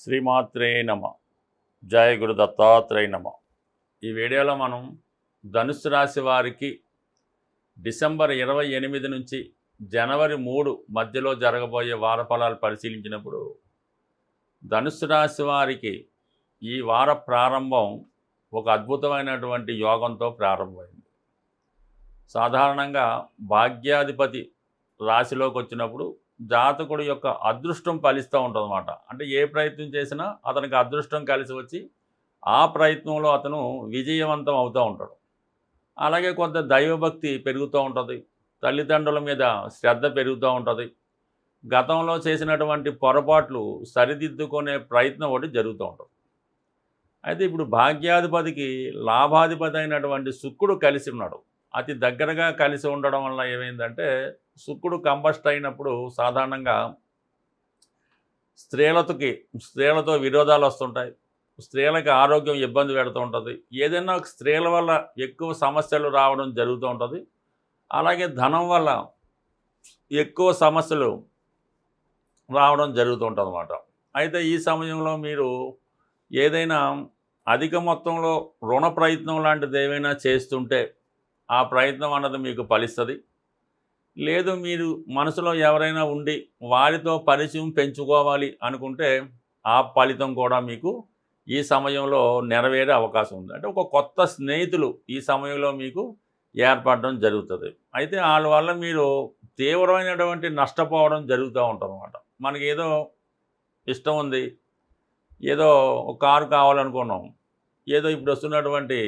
శ్రీమాత్రే నమ. జయ గురు దత్తాత్రేయ నమ. ఈ వీడియోలో మనం ధనుస్సు రాశి వారికి డిసెంబర్ 28 నుంచి జనవరి 3 మధ్యలో జరగబోయే వార ఫలాలు పరిశీలించినప్పుడు ధనుస్సు రాశి వారికి ఈ వార ప్రారంభం ఒక అద్భుతమైనటువంటి యోగంతో ప్రారంభమైంది. సాధారణంగా భాగ్యాధిపతి రాశిలోకి వచ్చినప్పుడు జాతకుడి యొక్క అదృష్టం ఫలిస్తూ ఉంటుందన్నమాట. అంటే ఏ ప్రయత్నం చేసినా అతనికి అదృష్టం కలిసి వచ్చి ఆ ప్రయత్నంలో అతను విజయవంతం అవుతూ ఉంటాడు. అలాగే కొంత దైవభక్తి పెరుగుతూ ఉంటుంది, తల్లిదండ్రుల మీద శ్రద్ధ పెరుగుతూ ఉంటుంది, గతంలో చేసినటువంటి పొరపాట్లు సరిదిద్దుకునే ప్రయత్నం ఒకటి జరుగుతూ ఉంటుంది. అయితే ఇప్పుడు భాగ్యాధిపతికి లాభాధిపతి అయినటువంటి శుక్రుడు కలిసి ఉన్నాడు. అతి దగ్గరగా కలిసి ఉండడం వల్ల ఏమైందంటే శుక్రుడు కంబస్ట్ అయినప్పుడు సాధారణంగా స్త్రీలతో విరోధాలు వస్తుంటాయి, స్త్రీలకి ఆరోగ్యం ఇబ్బంది పెడుతూ ఉంటుంది, ఏదైనా స్త్రీల వల్ల ఎక్కువ సమస్యలు రావడం జరుగుతూ ఉంటుంది. అలాగే ధనం వల్ల ఎక్కువ సమస్యలు రావడం జరుగుతూ ఉంటుంది అన్నమాట. అయితే ఈ సమయంలో మీరు ఏదైనా అధిక మొత్తంలో రుణ ప్రయత్నం లాంటిది ఏమైనా చేస్తుంటే ఆ ప్రయత్నం అన్నది మీకు ఫలిస్తుంది. లేదు మీరు మనసులో ఎవరైనా ఉండి వారితో పరిచయం పెంచుకోవాలి అనుకుంటే ఆ ఫలితం కూడా మీకు ఈ సమయంలో నెరవేరే అవకాశం ఉంది. అంటే ఒక కొత్త స్నేహితులు ఈ సమయంలో మీకు ఏర్పడడం జరుగుతుంది. అయితే వాళ్ళ వల్ల మీరు తీవ్రమైనటువంటి నష్టపోవడం జరుగుతూ ఉంటుంది అన్నమాట. మనకి ఏదో ఇష్టం ఉంది, ఏదో ఒక కారు కావాలనుకున్నాం, ఏదో ఇప్పుడు వస్తున్నటువంటి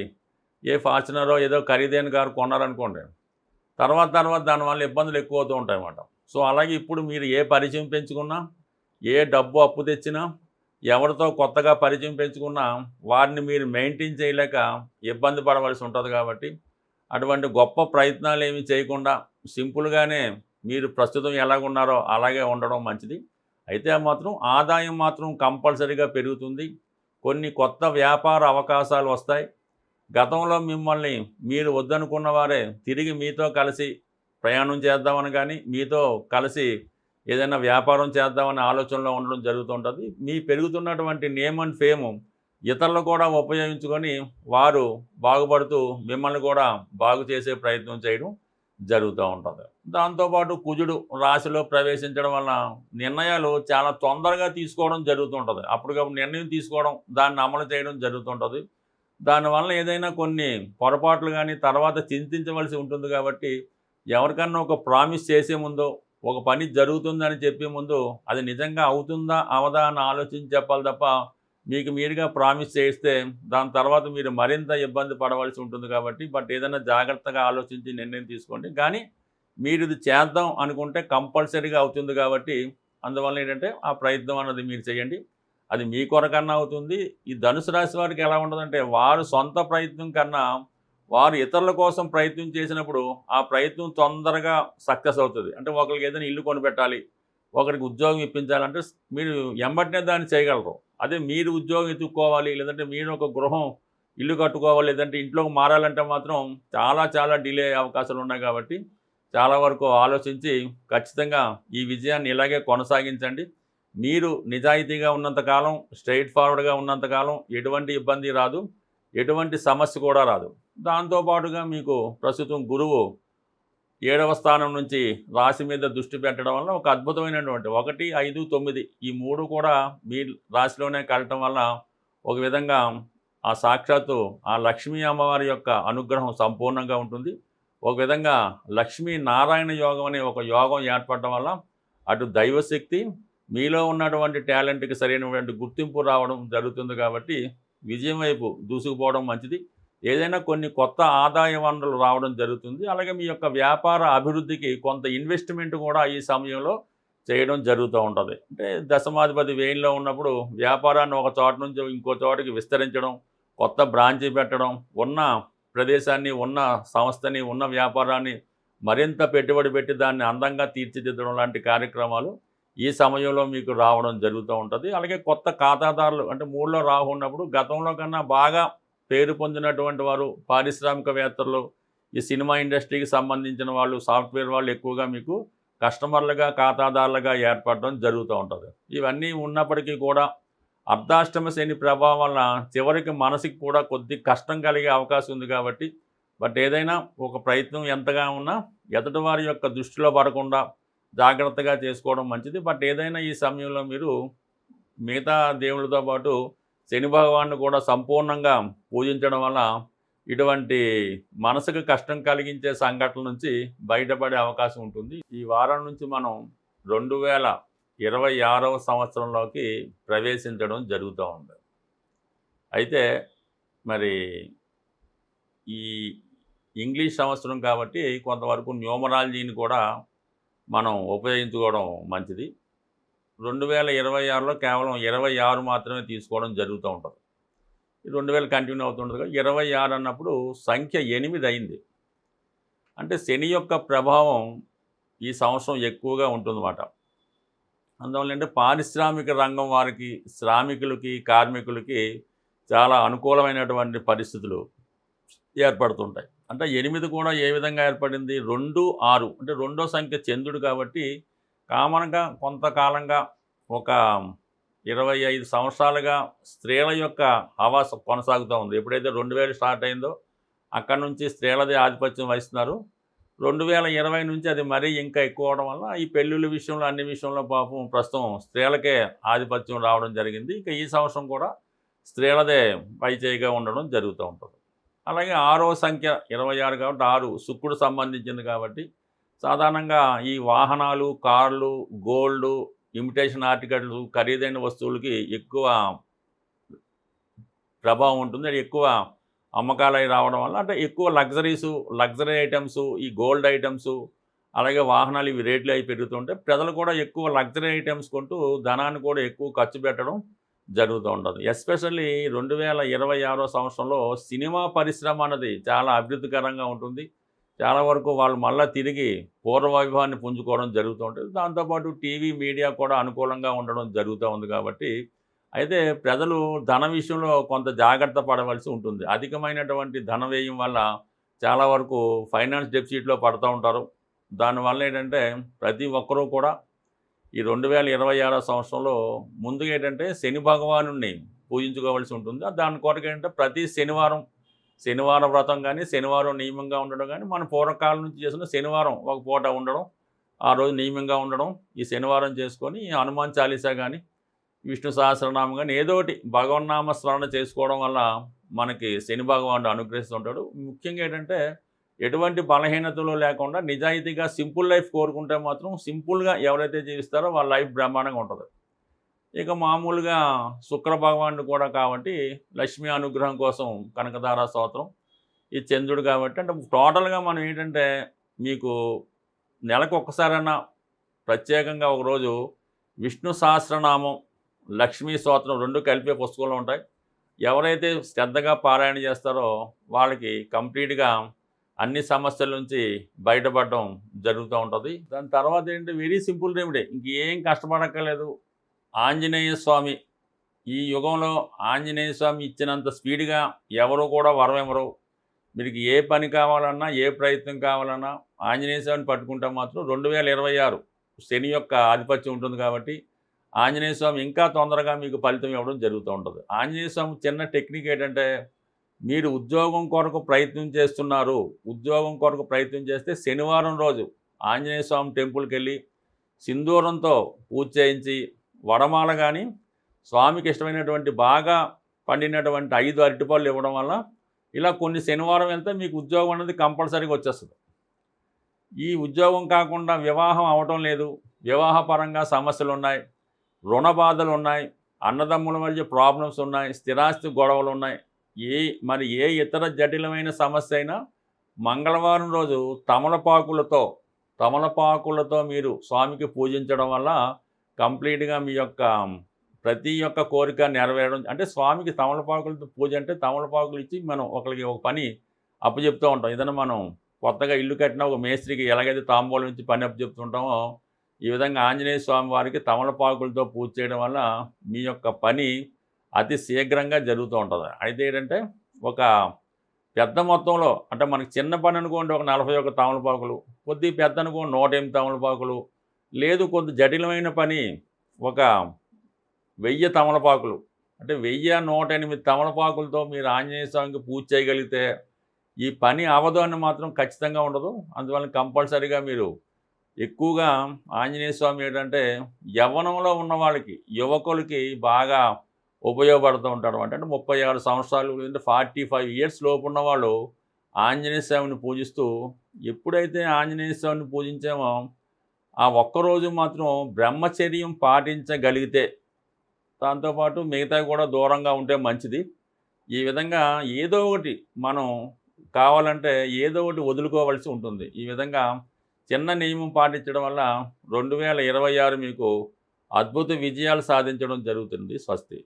ఏ ఫార్చునరో ఏదో ఖరీదైన కారు కొన్నారనుకోండి, తర్వాత దానివల్ల ఇబ్బందులు ఎక్కువ అవుతూ ఉంటాయి అన్నమాట. సో అలాగే ఇప్పుడు మీరు ఏ పరిచయం పెంచుకున్నా, ఏ డబ్బు అప్పు తెచ్చినా, ఎవరితో కొత్తగా పరిచయం పెంచుకున్నా వారిని మీరు మెయింటైన్ చేయలేక ఇబ్బంది పడవలసి ఉంటుంది. కాబట్టి అటువంటి గొప్ప ప్రయత్నాలు ఏమీ చేయకుండా సింపుల్గానే మీరు ప్రస్తుతం ఎలాగున్నారో అలాగే ఉండడం మంచిది. అయితే మాత్రం ఆదాయం మాత్రం కంపల్సరీగా పెరుగుతుంది. కొన్ని కొత్త వ్యాపార అవకాశాలు వస్తాయి. గతంలో మిమ్మల్ని మీరు వద్దనుకున్న వారే తిరిగి మీతో కలిసి ప్రయాణం చేద్దామని కానీ మీతో కలిసి ఏదైనా వ్యాపారం చేద్దామనే ఆలోచనలో ఉండడం జరుగుతుంటుంది. మీ పెరుగుతున్నటువంటి నేమ్ అండ్ ఫేము ఇతరులు కూడా ఉపయోగించుకొని వారు బాగుపడుతూ మిమ్మల్ని కూడా బాగు చేసే ప్రయత్నం చేయడం జరుగుతూ ఉంటుంది. దాంతోపాటు కుజుడు రాశిలో ప్రవేశించడం వల్ల నిర్ణయాలు చాలా తొందరగా తీసుకోవడం జరుగుతుంటుంది. అప్పటికప్పుడు నిర్ణయం తీసుకోవడం, దాన్ని అమలు చేయడం జరుగుతుంటుంది. దానివల్ల ఏదైనా కొన్ని పొరపాట్లు కానీ తర్వాత చింతించవలసి ఉంటుంది. కాబట్టి ఎవరికన్నా ఒక ప్రామిస్ చేసే ముందు, ఒక పని జరుగుతుందని చెప్పే ముందు అది నిజంగా అవుతుందా అవదా అని ఆలోచించి చెప్పాలి తప్ప మీకు మీరుగా ప్రామిస్ చేస్తే దాని తర్వాత మీరు మరింత ఇబ్బంది పడవలసి ఉంటుంది. కాబట్టి ఏదైనా జాగ్రత్తగా ఆలోచించి నిర్ణయం తీసుకోండి. కానీ మీరు ఇది చేద్దాం అనుకుంటే కంపల్సరీగా అవుతుంది. కాబట్టి అందువల్ల ఏంటంటే ఆ ప్రయత్నం అన్నది మీరు చేయండి, అది మీ కొరకన్నా అవుతుంది. ఈ ధనుసు రాశి వారికి ఎలా ఉంటుందంటే వారు సొంత ప్రయత్నం కన్నా వారు ఇతరుల కోసం ప్రయత్నం చేసినప్పుడు ఆ ప్రయత్నం తొందరగా సక్సెస్ అవుతుంది. అంటే ఒకరికి ఏదైనా ఇల్లు కొనిపెట్టాలి, ఒకరికి ఉద్యోగం ఇప్పించాలంటే మీరు ఎంబటినే దాన్ని చేయగలరు. అదే మీరు ఉద్యోగం ఎత్తుక్కోవాలి, లేదంటే మీరు ఒక గృహం ఇల్లు కట్టుకోవాలి, లేదంటే ఇంట్లోకి మారాలంటే మాత్రం చాలా డిలే అయ్యే అవకాశాలు ఉన్నాయి. కాబట్టి చాలా వరకు ఆలోచించి ఖచ్చితంగా ఈ విజయాన్ని ఇలాగే కొనసాగించండి. మీరు నిజాయితీగా ఉన్నంతకాలం, స్ట్రైట్ ఫార్వర్డ్గా ఉన్నంతకాలం ఎటువంటి ఇబ్బంది రాదు, ఎటువంటి సమస్య కూడా రాదు. దాంతోపాటుగా మీకు ప్రస్తుతం గురువు 7వ స్థానం నుంచి రాశి మీద దృష్టి పెట్టడం వల్ల ఒక అద్భుతమైనటువంటి 1, 5, 9 ఈ 3 కూడా మీ రాశిలోనే కలటం వల్ల ఒక విధంగా ఆ సాక్షాత్తు ఆ లక్ష్మీ అమ్మవారి యొక్క అనుగ్రహం సంపూర్ణంగా ఉంటుంది. ఒక విధంగా లక్ష్మీ నారాయణ యోగం అనే ఒక యోగం ఏర్పడటం వల్ల అటు దైవశక్తి, మీలో ఉన్నటువంటి టాలెంట్కి సరైనటువంటి గుర్తింపు రావడం జరుగుతుంది. కాబట్టి విజయం వైపు దూసుకుపోవడం మంచిది. ఏదైనా కొన్ని కొత్త ఆదాయ వనరులు రావడం జరుగుతుంది. అలాగే మీ యొక్క వ్యాపార అభివృద్ధికి కొంత ఇన్వెస్ట్మెంట్ కూడా ఈ సమయంలో చేయడం జరుగుతూ ఉంటుంది. అంటే దశమాధిపతి వ్యయంలో ఉన్నప్పుడు వ్యాపారాన్ని ఒక చోట నుంచి ఇంకో చోటకి విస్తరించడం, కొత్త బ్రాంచీ పెట్టడం, ఉన్న ప్రదేశాన్ని, ఉన్న సంస్థని, ఉన్న వ్యాపారాన్ని మరింత పెట్టుబడి పెట్టి దాన్ని అందంగా తీర్చిదిద్దడం లాంటి కార్యక్రమాలు ఈ సమయంలో మీకు రావడం జరుగుతూ ఉంటుంది. అలాగే కొత్త ఖాతాదారులు, అంటే 3లో రాహు ఉన్నప్పుడు గతంలో కన్నా బాగా పేరు పొందినటువంటి వారు, పారిశ్రామికవేత్తలు, ఈ సినిమా ఇండస్ట్రీకి సంబంధించిన వాళ్ళు, సాఫ్ట్వేర్ వాళ్ళు ఎక్కువగా మీకు కస్టమర్లుగా, ఖాతాదారులుగా ఏర్పడడం జరుగుతూ ఉంటుంది. ఇవన్నీ ఉన్నప్పటికీ కూడా అర్ధాష్టమ శని ప్రభావం వల్ల చివరికి మనసుకి కూడా కొద్ది కష్టం కలిగే అవకాశం ఉంది కాబట్టి బట్ ఏదైనా ఒక ప్రయత్నం ఎంతగా ఉన్నా ఎదుటి వారి యొక్క దృష్టిలో పడకుండా జాగ్రత్తగా చేసుకోవడం మంచిది. బట్ ఏదైనా ఈ సమయంలో మీరు మిగతా దేవుళ్ళతో పాటు శని భగవాన్ని కూడా సంపూర్ణంగా పూజించడం వల్ల ఇటువంటి మనసుకు కష్టం కలిగించే సంఘటనల నుంచి బయటపడే అవకాశం ఉంటుంది. ఈ వారం నుంచి మనం 2026వ సంవత్సరంలోకి ప్రవేశించడం జరుగుతూ ఉంది. అయితే మరి ఈ ఇంగ్లీష్ సంవత్సరం కాబట్టి కొంతవరకు న్యూమరాలజీని కూడా మనం ఉపయోగించుకోవడం మంచిది. 2026లో కేవలం 26 మాత్రమే తీసుకోవడం జరుగుతూ ఉంటుంది. 2000 కంటిన్యూ అవుతుంటుంది కదా. 26 అన్నప్పుడు సంఖ్య 8 అయింది. అంటే శని యొక్క ప్రభావం ఈ సంవత్సరం ఎక్కువగా ఉంటుందన్నమాట. అందువల్ల అంటే పారిశ్రామిక రంగం వారికి, శ్రామికులకి, కార్మికులకి చాలా అనుకూలమైనటువంటి పరిస్థితులు ఏర్పడుతుంటాయి. అంటే 8 కూడా ఏ విధంగా ఏర్పడింది? 2, 6 అంటే రెండో సంఖ్య చంద్రుడు కాబట్టి కామన్గా కొంతకాలంగా ఒక 25 సంవత్సరాలుగా స్త్రీల యొక్క హవా కొనసాగుతూ ఉంది. ఎప్పుడైతే 2000 స్టార్ట్ అయిందో అక్కడి నుంచి స్త్రీలదే ఆధిపత్యం వహిస్తున్నారు. 2020 నుంచి అది మరీ ఇంకా ఎక్కువ అవడం వల్ల ఈ పెళ్ళిళ్ళ విషయంలో అన్ని విషయంలో పాపం ప్రస్తుతం స్త్రీలకే ఆధిపత్యం రావడం జరిగింది. ఇంకా ఈ సంవత్సరం కూడా స్త్రీలదే పైచేయిగా ఉండడం జరుగుతూ ఉంటుంది. అలాగే 6వ సంఖ్య 26 కాబట్టి 6 శుక్రుడు సంబంధించింది కాబట్టి సాధారణంగా ఈ వాహనాలు, కార్లు, గోల్డ్, ఇమిటేషన్ ఆర్టికల్స్, ఖరీదైన వస్తువులకి ఎక్కువ ప్రభావం ఉంటుంది. అది ఎక్కువ అమ్మకాలు అవి రావడం వల్ల అంటే ఎక్కువ లగ్జరీ ఐటమ్స్, ఈ గోల్డ్ ఐటమ్స్, అలాగే వాహనాలు ఇవి రేట్లు అవి పెరుగుతుంటే ప్రజలు కూడా ఎక్కువ లగ్జరీ ఐటమ్స్ కొంటూ ధనాన్ని కూడా ఎక్కువ ఖర్చు పెట్టడం జరుగుతూ ఉంటుంది. ఎస్పెషల్లీ 2026వ సంవత్సరంలో సినిమా పరిశ్రమ అన్నది చాలా అభివృద్ధికరంగా ఉంటుంది. చాలా వరకు వాళ్ళు మళ్ళీ తిరిగి పూర్వ వైభవాన్ని పుంజుకోవడం జరుగుతూ ఉంటుంది. దాంతోపాటు టీవీ, మీడియా కూడా అనుకూలంగా ఉండడం జరుగుతూ ఉంది కాబట్టి అయితే ప్రజలు ధన విషయంలో కొంత జాగ్రత్త పడవలసి ఉంటుంది. అధికమైనటువంటి ధన వ్యయం వల్ల చాలా వరకు ఫైనాన్స్ డెఫిసిట్లో పడుతూ ఉంటారు. దానివల్ల ఏంటంటే ప్రతి ఒక్కరూ కూడా ఈ 2026వ సంవత్సరంలో ముందుగా ఏంటంటే శని భగవానుడిని పూజించుకోవాల్సి ఉంటుంది. దాని కొరకు ఏంటంటే ప్రతి శనివారం వ్రతం కానీ, శనివారం నియమంగా ఉండడం కానీ, మన పూర్వకాలం నుంచి చేసిన శనివారం ఒక పూట ఉండడం, ఆ రోజు నియమంగా ఉండడం, ఈ శనివారం చేసుకొని హనుమాన్ చాలీసా కానీ, విష్ణు సహస్రనామం కానీ ఏదో ఒకటి భగవన్నామ స్మరణ చేసుకోవడం వల్ల మనకి శని భగవానుడు అనుగ్రహిస్తుంటాడు. ముఖ్యంగా ఏంటంటే ఎటువంటి బలహీనతలు లేకుండా నిజాయితీగా సింపుల్ లైఫ్ కోరుకుంటే మాత్రం సింపుల్గా ఎవరైతే జీవిస్తారో వాళ్ళ లైఫ్ బ్రహ్మాండంగా ఉంటుంది. ఇక మామూలుగా శుక్ర భగవానుడు కూడా కాబట్టి లక్ష్మీ అనుగ్రహం కోసం కనకధార స్తోత్రం, ఈ చంద్రుడు కాబట్టి అంటే టోటల్గా మనం ఏంటంటే మీకు నెలకు ఒక్కసారైనా ప్రత్యేకంగా ఒకరోజు విష్ణు సహస్రనామం, లక్ష్మీ స్తోత్రం 2 కలిపే పుస్తకంలో ఉంటాయి. ఎవరైతే శ్రద్ధగా పారాయణ చేస్తారో వాళ్ళకి కంప్లీట్గా అన్ని సమస్యల నుంచి బయటపడడం జరుగుతూ ఉంటుంది. దాని తర్వాత ఏంటంటే వెరీ సింపుల్ రెమెడీ, ఇంకేం కష్టపడక్కర్లేదు. ఆంజనేయ స్వామి, ఈ యుగంలో ఆంజనేయ స్వామి ఇచ్చినంత స్పీడ్గా ఎవరు కూడా వరం ఇవ్వరు. మీకు ఏ పని కావాలన్నా, ఏ ప్రయత్నం కావాలన్నా ఆంజనేయ స్వామిని పట్టుకుంటే మాత్రం 2026 శని యొక్క ఆధిపత్యం ఉంటుంది కాబట్టి ఆంజనేయ స్వామి ఇంకా తొందరగా మీకు ఫలితం ఇవ్వడం జరుగుతూ ఉంటుంది. ఆంజనేయ స్వామి చిన్న టెక్నిక్ ఏంటంటే మీరు ఉద్యోగం కొరకు ప్రయత్నం చేస్తున్నారు, ఉద్యోగం కొరకు ప్రయత్నం చేస్తే శనివారం రోజు ఆంజనేయ స్వామి టెంపుల్కి వెళ్ళి సింధూరంతో పూజ చేయించి వడమాల కానీ, స్వామికి ఇష్టమైనటువంటి బాగా పండినటువంటి 5 అరటిపళ్ళు ఇవ్వడం వల్ల ఇలా కొన్ని శనివారం వెళ్తే మీకు ఉద్యోగం అనేది కంపల్సరీగా వచ్చేస్తుంది. ఈ ఉద్యోగం కాకుండా వివాహం అవటం లేదు, వివాహపరంగా సమస్యలు ఉన్నాయి, రుణ బాధలు ఉన్నాయి, అన్నదమ్ముల మధ్య ప్రాబ్లమ్స్ ఉన్నాయి, స్థిరాస్తి గొడవలు ఉన్నాయి, ఏ ఇతర జటిలమైన సమస్య అయినా మంగళవారం రోజు తమలపాకులతో మీరు స్వామికి పూజించడం వల్ల కంప్లీట్గా మీ యొక్క ప్రతి ఒక్క కోరిక నెరవేరడం. అంటే స్వామికి తమలపాకులతో పూజ అంటే తమలపాకులు ఇచ్చి మనం ఒకరికి ఒక పని అప్పచెప్తూ ఉంటాం. ఏదైనా మనం కొత్తగా ఇల్లు కట్టినా ఒక మేస్త్రికి ఎలాగైతే తాంబూలం ఇచ్చి పని అప్పచెప్తుంటామో ఈ విధంగా ఆంజనేయ స్వామి వారికి తమలపాకులతో పూజ చేయడం వల్ల మీ యొక్క పని అతి శీఘ్రంగా జరుగుతూ ఉంటుంది. అయితే ఏంటంటే ఒక పెద్ద మొత్తంలో అంటే మనకి చిన్న పని అనుకోండి ఒక 41 తమలపాకులు, కొద్ది పెద్ద అనుకోండి 108 తమలపాకులు, లేదు కొద్ది జటిలమైన పని ఒక 1000 తమలపాకులు, అంటే 1108 తమలపాకులతో మీరు ఆంజనేయ స్వామికి పూజ చేయగలిగితే ఈ పని అవ్వదు అని మాత్రం ఖచ్చితంగా ఉండదు. అందువల్ల కంపల్సరీగా మీరు ఎక్కువగా ఆంజనేయ స్వామి ఏంటంటే యవ్వనంలో ఉన్న వాళ్ళకి, యువకులకి బాగా ఉపయోగపడుతూ ఉంటాడనమాట. అంటే 36 సంవత్సరాలు లేదంటే 45 ఇయర్స్ లోపు ఉన్నవాళ్ళు ఆంజనేయ స్వామిని పూజిస్తూ, ఎప్పుడైతే ఆంజనేయ స్వామిని పూజించామో ఆ ఒక్కరోజు మాత్రం బ్రహ్మచర్యం పాటించగలిగితే, దాంతోపాటు మిగతావి కూడా దూరంగా ఉంటే మంచిది. ఈ విధంగా ఏదో ఒకటి మనం కావాలంటే ఏదో ఒకటి వదులుకోవాల్సి ఉంటుంది. ఈ విధంగా చిన్న నియమం పాటించడం వల్ల 2026 మీకు అద్భుత విజయాలు సాధించడం జరుగుతుంది. స్వస్తి.